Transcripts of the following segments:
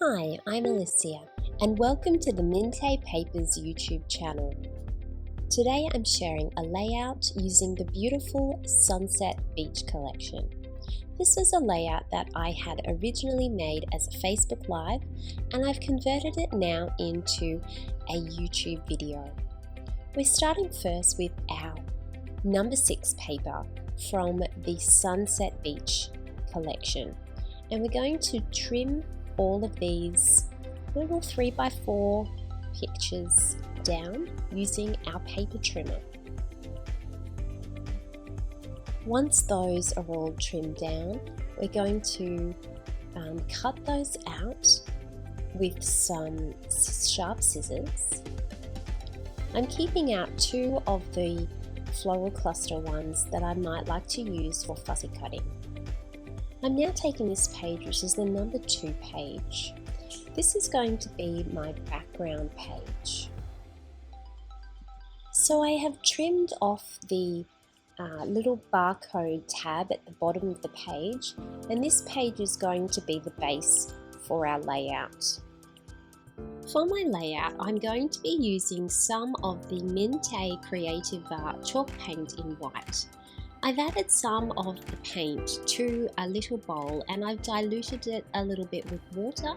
Hi, I'm Alicia, and welcome to the Mintay Papers YouTube channel. Today I'm sharing a layout using the beautiful Sunset Beach collection. This was a layout that I had originally made as a Facebook Live, and I've converted it now into a YouTube video. We're starting first with our number 6 paper from the Sunset Beach collection, and we're going to trim all of these little 3x4 pictures down using our paper trimmer. Once those are all trimmed down, we're going to cut those out with some sharp scissors. I'm keeping out 2 of the floral cluster ones that I might like to use for fuzzy cutting. I'm now taking this page, which is the number 2 page. This is going to be my background page. So I have trimmed off the little barcode tab at the bottom of the page, and this page is going to be the base for our layout. For my layout, I'm going to be using some of the Mintay Kreativa chalk paint in white. I've added some of the paint to a little bowl and I've diluted it a little bit with water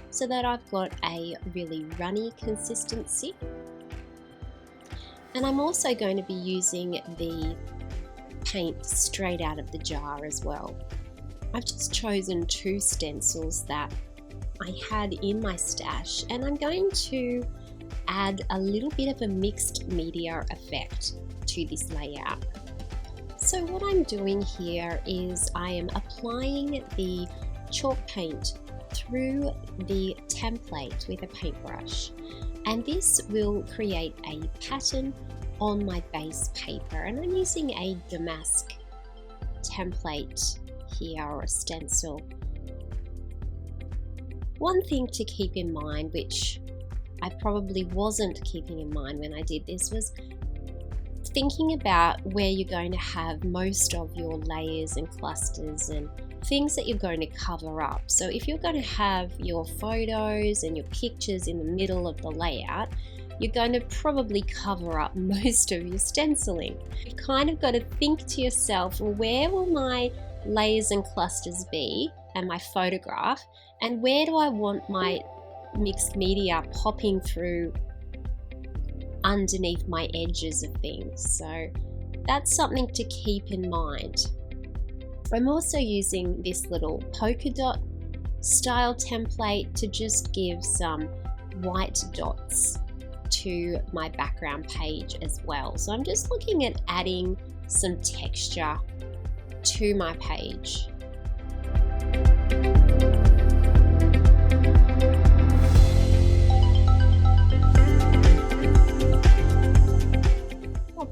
so that I've got a really runny consistency. And I'm also going to be using the paint straight out of the jar as well. I've just chosen 2 stencils that I had in my stash, and I'm going to add a little bit of a mixed media effect to this layout. So what I'm doing here is I am applying the chalk paint through the template with a paintbrush, and this will create a pattern on my base paper, and I'm using a damask template here, or a stencil. One thing to keep in mind, which I probably wasn't keeping in mind when I did this, was thinking about where you're going to have most of your layers and clusters and things that you're going to cover up. So if you're going to have your photos and your pictures in the middle of the layout, you're going to probably cover up most of your stenciling. You've kind of got to think to yourself, well, where will my layers and clusters be and my photograph, and where do I want my mixed media popping through underneath my edges of things. So that's something to keep in mind. I'm also using this little polka dot style template to just give some white dots to my background page as well. So I'm just looking at adding some texture to my page.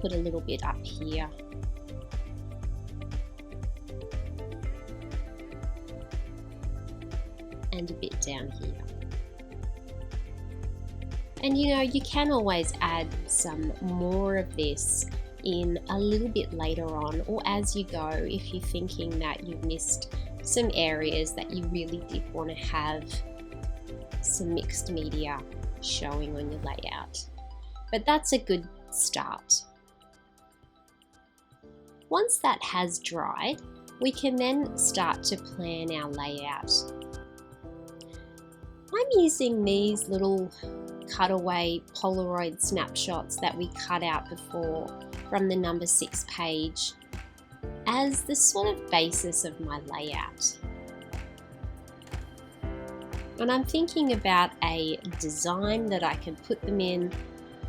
Put a little bit up here. And a bit down here. And you know, you can always add some more of this in a little bit later on, or as you go, if you're thinking that you've missed some areas that you really did want to have some mixed media showing on your layout. But that's a good start. Once that has dried, we can then start to plan our layout. I'm using these little cutaway Polaroid snapshots that we cut out before from the number 6 page as the sort of basis of my layout. And I'm thinking about a design that I can put them in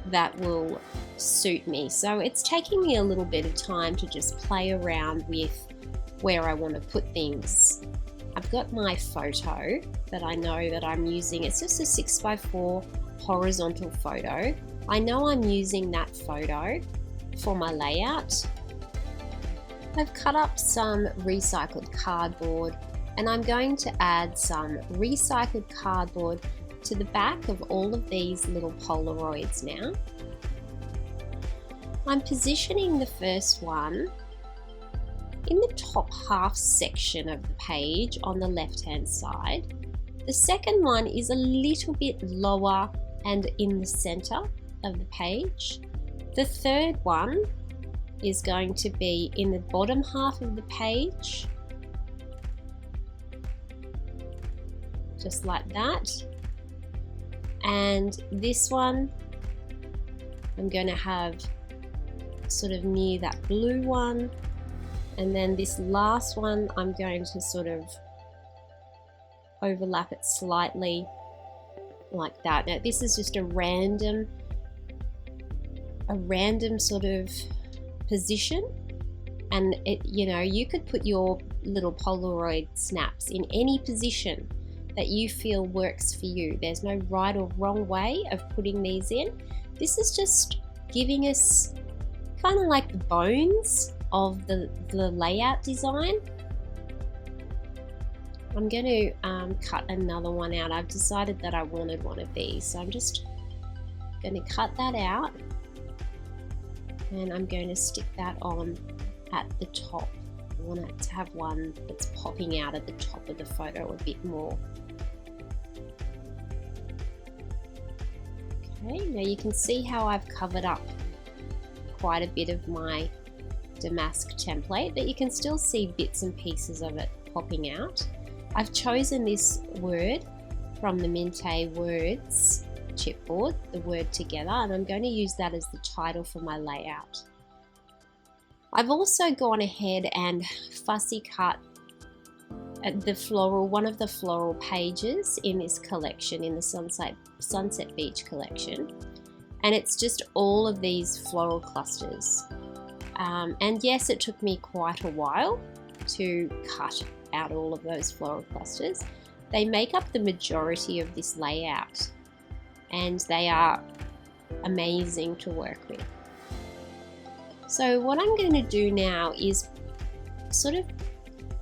that will suit me. So it's taking me a little bit of time to just play around with where I want to put things. I've got my photo that I know that I'm using. It's just a 6x4 horizontal photo. I know I'm using that photo for my layout. I've cut up some recycled cardboard, and I'm going to add some recycled cardboard to the back of all of these little Polaroids now. I'm positioning the first one in the top half section of the page on the left hand side, The second one is a little bit lower and in the center of the page. The third one is going to be in the bottom half of the page, just like that. And this one I'm going to have sort of near that blue one, and then this last one I'm going to sort of overlap it slightly like that. Now this is just a random sort of position, and it, you know, you could put your little Polaroid snaps in any position that you feel works for you. There's no right or wrong way of putting these in. This is just giving us kind of like the bones of the layout design. I'm going to cut another one out. I've decided that I wanted one of these, so I'm just going to cut that out, and I'm going to stick that on at the top. I want it to have one that's popping out at the top of the photo a bit more. Okay, now you can see how I've covered up quite a bit of my damask template, but you can still see bits and pieces of it popping out. I've chosen this word from the Mintay Words chipboard, the word together, and I'm going to use that as the title for my layout. I've also gone ahead and fussy cut the floral, one of the floral pages in this collection, in the Sunset Beach collection, and it's just all of these floral clusters. And yes, it took me quite a while to cut out all of those floral clusters. They make up the majority of this layout, and they are amazing to work with. So what I'm going to do now is sort of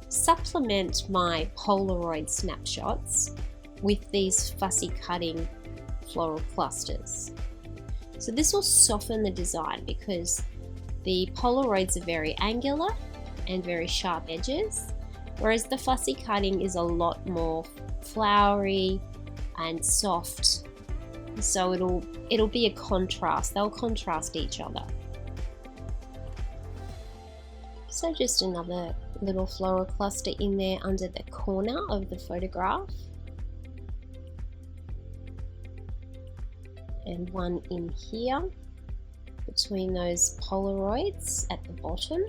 supplement my Polaroid snapshots with these fussy cutting floral clusters. So this will soften the design because the Polaroids are very angular and very sharp edges, whereas the fussy cutting is a lot more flowery and soft. So it'll be a contrast. They'll contrast each other. So just another little floral cluster in there under the corner of the photograph, and one in here between those Polaroids at the bottom.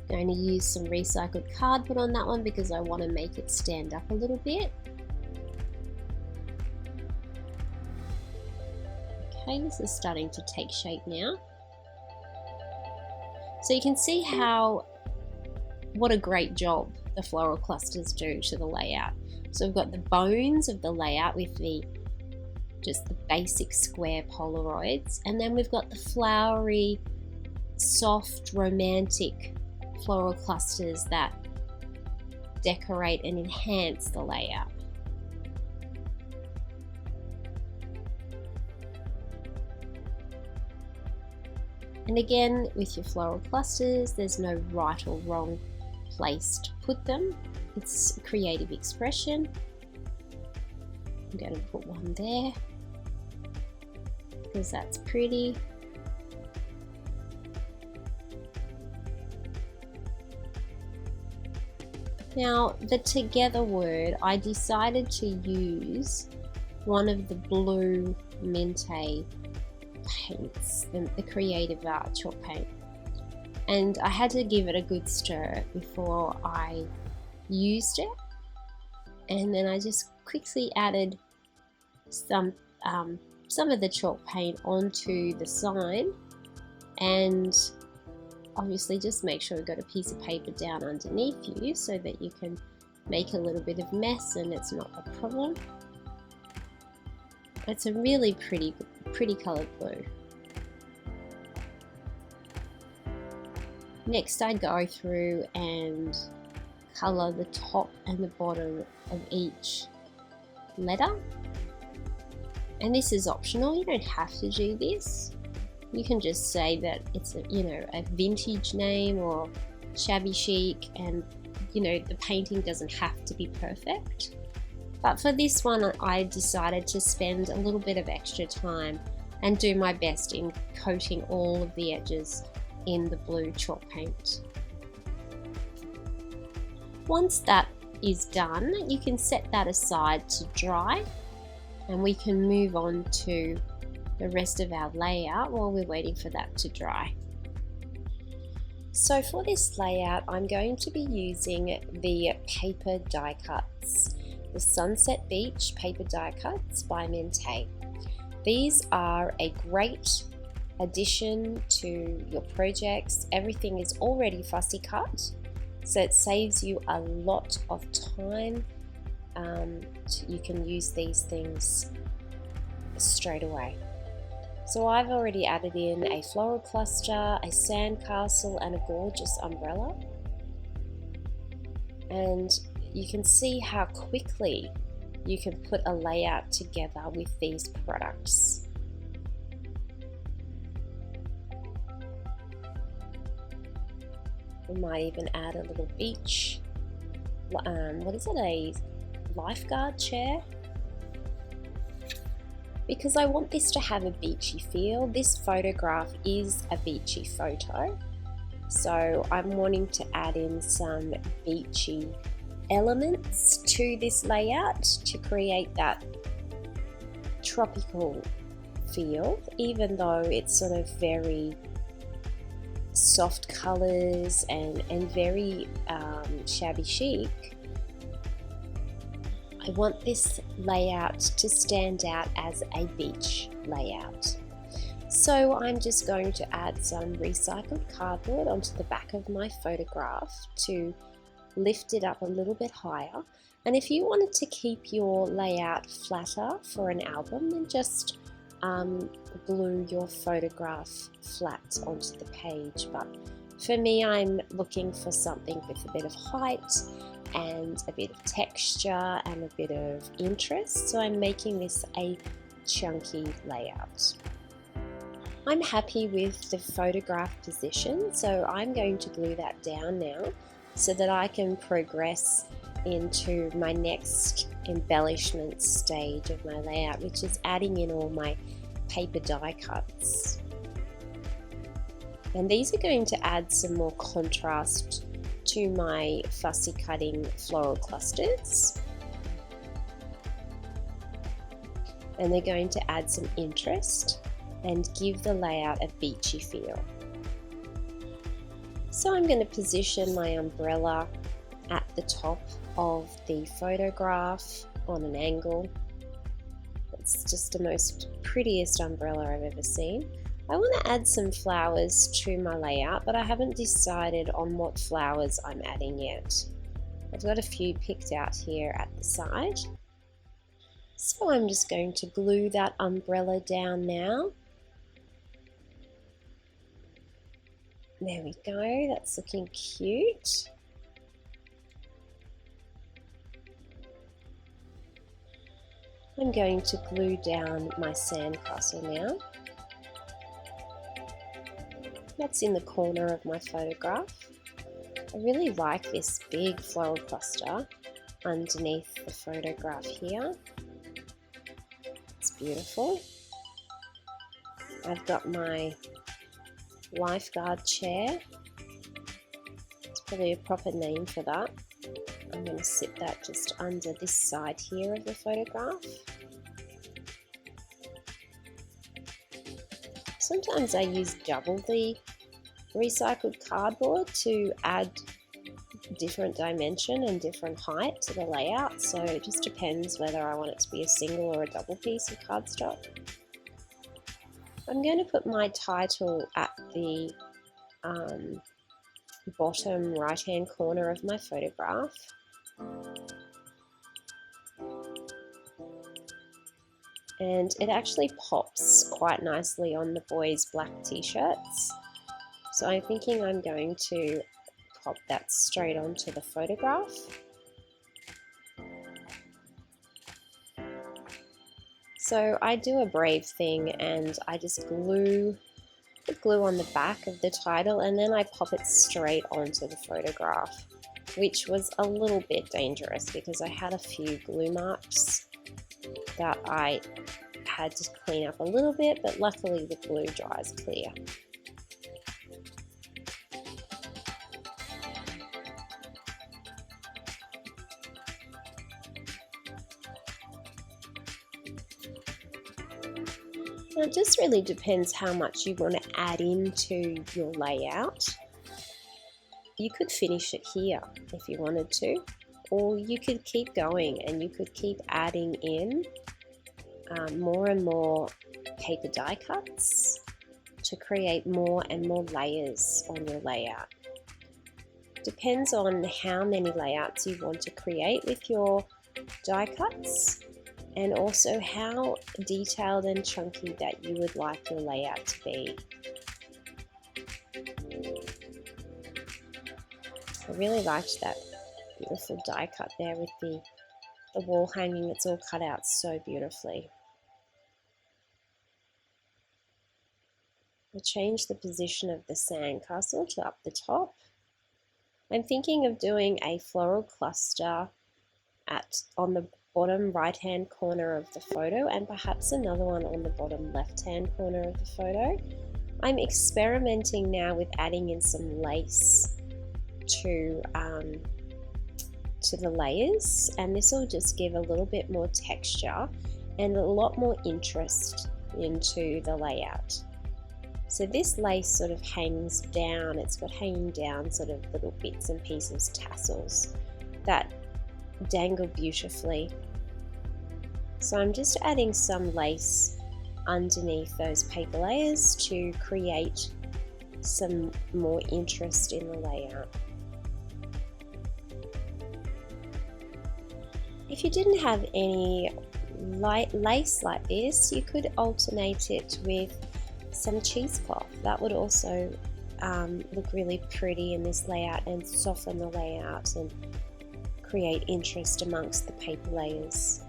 Going to use some recycled cardboard on that one because I want to make it stand up a little bit. Okay, this is starting to take shape now. So you can see what a great job the floral clusters do to the layout. So we've got the bones of the layout with just the basic square Polaroids, and then we've got the flowery, soft, romantic floral clusters that decorate and enhance the layout. And again, with your floral clusters, there's no right or wrong place to put them. It's a creative expression. I'm going to put one there because that's pretty. Now, the together word, I decided to use one of the blue Mintay paints, the Kreativa chalk paint, and I had to give it a good stir before I used it, and then I just quickly added some of the chalk paint onto the sign, and obviously just make sure you've got a piece of paper down underneath you so that you can make a little bit of mess and it's not a problem. It's a really pretty coloured blue. Next I go through and colour the top and the bottom of each letter, and this is optional, you don't have to do this, You can just say that it's a, a vintage name or shabby chic, and the painting doesn't have to be perfect. But for this one, I decided to spend a little bit of extra time and do my best in coating all of the edges in the blue chalk paint. Once that is done, you can set that aside to dry, and we can move on to the rest of our layout while we're waiting for that to dry. So for this layout, I'm going to be using the paper die cuts, the Sunset Beach paper die cuts by Mintay. These are a great addition to your projects. Everything is already fussy cut, so it saves you a lot of time. You can use these things straight away. So I've already added in a floral cluster, a sandcastle, and a gorgeous umbrella. And you can see how quickly you can put a layout together with these products. We might even add a little beach, what is it, a lifeguard chair? Because I want this to have a beachy feel. This photograph is a beachy photo, so I'm wanting to add in some beachy elements to this layout to create that tropical feel, even though it's sort of very soft colors and very shabby chic. I want this layout to stand out as a beach layout. So I'm just going to add some recycled cardboard onto the back of my photograph to lift it up a little bit higher. And if you wanted to keep your layout flatter for an album, then just glue your photograph flat onto the page. But for me, I'm looking for something with a bit of height and a bit of texture and a bit of interest, so I'm making this a chunky layout. I'm happy with the photograph position, so I'm going to glue that down now so that I can progress into my next embellishment stage of my layout, which is adding in all my paper die cuts. And these are going to add some more contrast to my fussy cutting floral clusters, and they're going to add some interest and give the layout a beachy feel. So I'm going to position my umbrella at the top of the photograph on an angle. It's just the most prettiest umbrella I've ever seen. I want to add some flowers to my layout, but I haven't decided on what flowers I'm adding yet. I've got a few picked out here at the side. So I'm just going to glue that umbrella down now. There we go, that's looking cute. I'm going to glue down my sandcastle now. That's in the corner of my photograph. I really like this big floral cluster underneath the photograph here. It's beautiful. I've got my lifeguard chair. It's probably a proper name for that. I'm going to sit that just under this side here of the photograph. Sometimes I use double the recycled cardboard to add different dimension and different height to the layout, so it just depends whether I want it to be a single or a double piece of cardstock. I'm going to put my title at the bottom right hand corner of my photograph. And it actually pops quite nicely on the boys' black t-shirts. So I'm thinking I'm going to pop that straight onto the photograph. So I do a brave thing and I just glue the glue on the back of the title, and then I pop it straight onto the photograph, which was a little bit dangerous because I had a few glue marks that I had to clean up a little bit, but luckily the glue dries clear. Now it just really depends how much you want to add into your layout. You could finish it here if you wanted to, or you could keep going and you could keep adding in more and more paper die cuts to create more and more layers on your layout. Depends on how many layouts you want to create with your die cuts, and also how detailed and chunky that you would like your layout to be. I really liked that beautiful die cut there with the wall hanging. It's all cut out so beautifully. I changed the position of the sandcastle to up the top. I'm thinking of doing a floral cluster on the bottom right hand corner of the photo, and perhaps another one on the bottom left hand corner of the photo. I'm experimenting now with adding in some lace to the layers, and this will just give a little bit more texture and a lot more interest into the layout. So this lace sort of hangs down, it's got hanging down sort of little bits and pieces, tassels that dangle beautifully. So I'm just adding some lace underneath those paper layers to create some more interest in the layout. If you didn't have any light lace like this, you could alternate it with some cheesecloth. That would also look really pretty in this layout and soften the layout and create interest amongst the paper layers.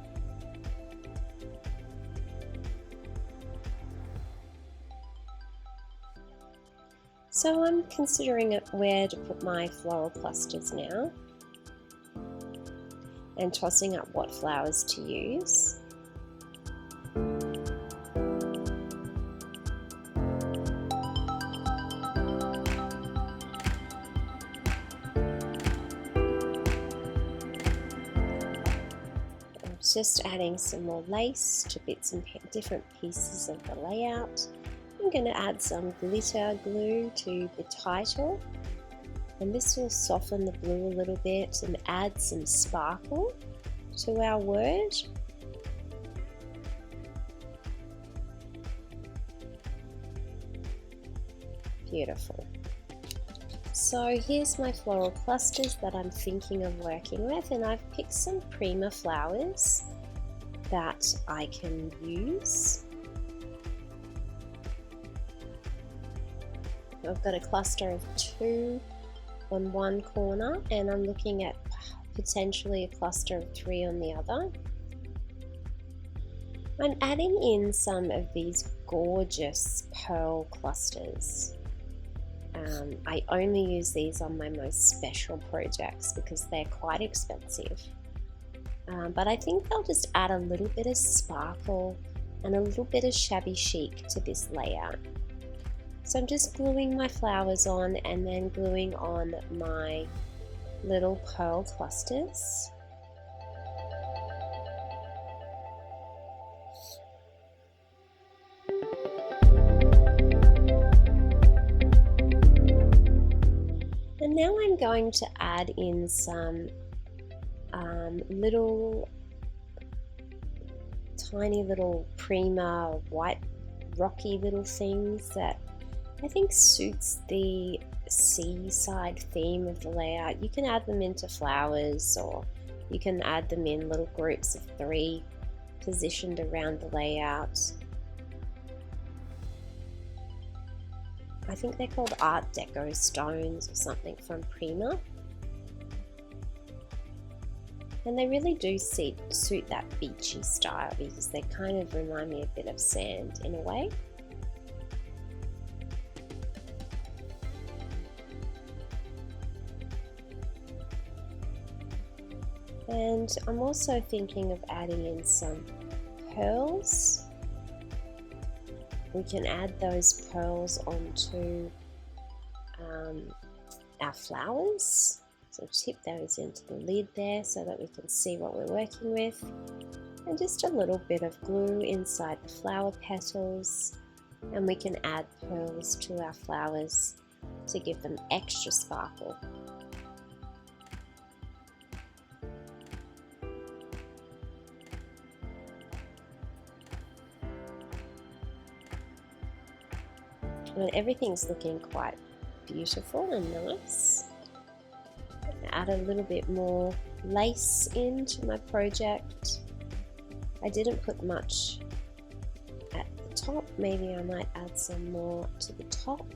So I'm considering where to put my floral clusters now, and tossing up what flowers to use. Just adding some more lace to bits and different pieces of the layout. I'm going to add some glitter glue to the title, and this will soften the blue a little bit and add some sparkle to our word. Beautiful. So here's my floral clusters that I'm thinking of working with, and I've picked some Prima flowers that I can use. I've got a cluster of 2 on one corner, and I'm looking at potentially a cluster of 3 on the other. I'm adding in some of these gorgeous pearl clusters. I only use these on my most special projects because they're quite expensive. But I think they'll just add a little bit of sparkle and a little bit of shabby chic to this layout. So I'm just gluing my flowers on and then gluing on my little pearl clusters. And now I'm going to add in some little tiny little Prima white rocky little things that I think suits the seaside theme of the layout. You can add them into flowers, or you can add them in little groups of 3 positioned around the layout. I think they're called Art Deco stones or something from Prima. And they really do suit that beachy style because they kind of remind me a bit of sand in a way. And I'm also thinking of adding in some pearls. We can add those pearls onto our flowers. So tip those into the lid there so that we can see what we're working with. And just a little bit of glue inside the flower petals. And we can add pearls to our flowers to give them extra sparkle. And everything's looking quite beautiful and nice. Add a little bit more lace into my project. I didn't put much at the top. Maybe I might add some more to the top.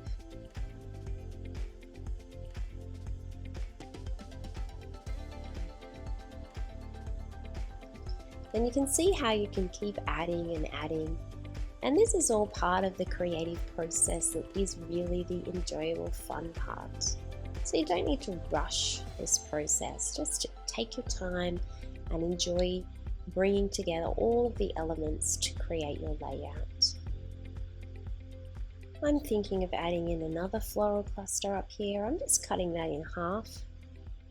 And you can see how you can keep adding and adding. And this is all part of the creative process that is really the enjoyable, fun part. So you don't need to rush this process. Just take your time and enjoy bringing together all of the elements to create your layout. I'm thinking of adding in another floral cluster up here. I'm just cutting that in half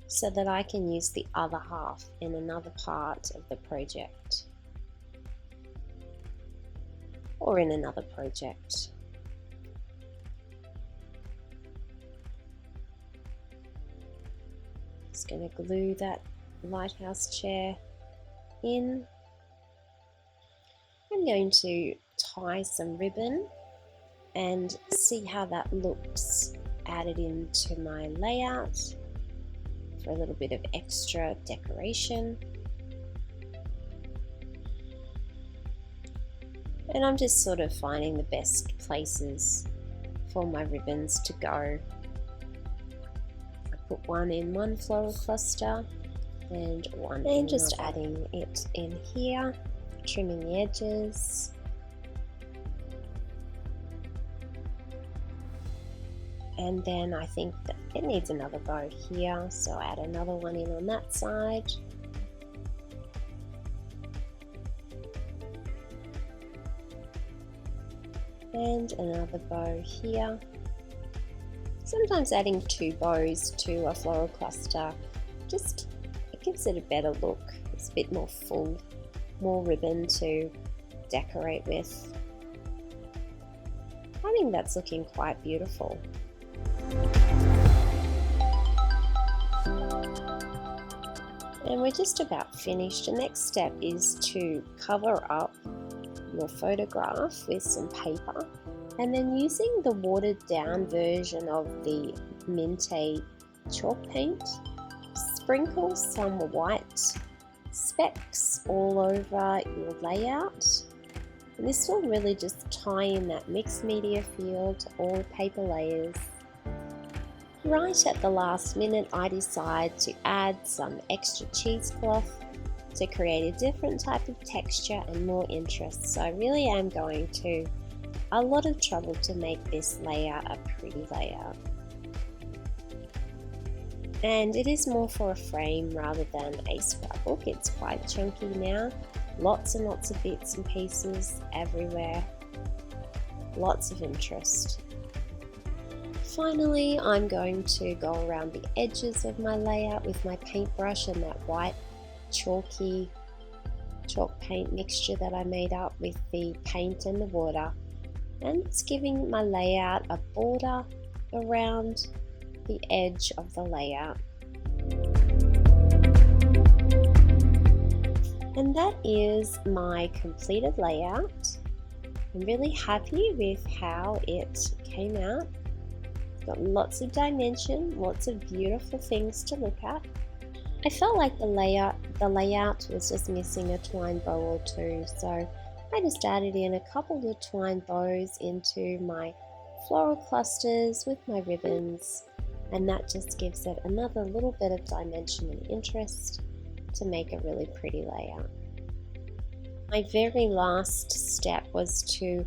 so that I can use the other half in another part of the project or in another project. Just going to glue that lighthouse chair in. I'm going to tie some ribbon and see how that looks added into my layout for a little bit of extra decoration. And I'm just sort of finding the best places for my ribbons to go. I put one in one floral cluster and one and just adding it in here, trimming the edges. And then I think that it needs another bow here, so add another one in on that side. And another bow here. Sometimes adding two bows to a floral cluster just it gives it a better look. It's a bit more full, more ribbon to decorate with. I think that's looking quite beautiful. And we're just about finished. The next step is to cover up your photograph with some paper, and then using the watered down version of the Mintay chalk paint, sprinkle some white specks all over your layout. And this will really just tie in that mixed media feel to all the paper layers. Right at the last minute, I decide to add some extra cheesecloth to create a different type of texture and more interest. So I really am going to a lot of trouble to make this layout a pretty layout. And it is more for a frame rather than a scrapbook. It's quite chunky now. Lots and lots of bits and pieces everywhere. Lots of interest. Finally, I'm going to go around the edges of my layout with my paintbrush and that white chalky chalk paint mixture that I made up with the paint and the water, and it's giving my layout a border around the edge of the layout. And that is my completed layout. I'm really happy with how it came out. Got lots of dimension, lots of beautiful things to look at. I felt like the layout was just missing a twine bow or two, so I just added in a couple of twine bows into my floral clusters with my ribbons, and that just gives it another little bit of dimension and interest to make a really pretty layout. My very last step was to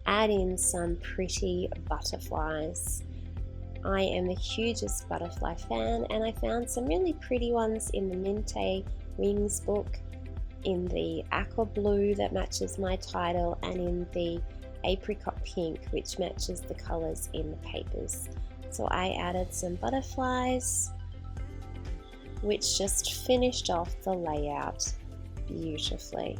add in some pretty butterflies. I am the hugest butterfly fan, and I found some really pretty ones in the Mintay Wings book, in the aqua blue that matches my title, and in the apricot pink, which matches the colours in the papers. So I added some butterflies, which just finished off the layout beautifully.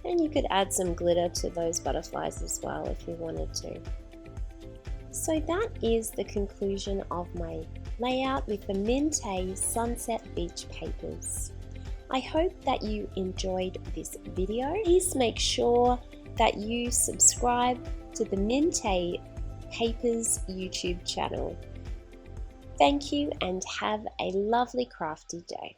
And you could add some glitter to those butterflies as well if you wanted to. So that is the conclusion of my layout with the Mintay Sunset Beach Papers. I hope that you enjoyed this video. Please make sure that you subscribe to the Mintay Papers YouTube channel. Thank you and have a lovely crafty day.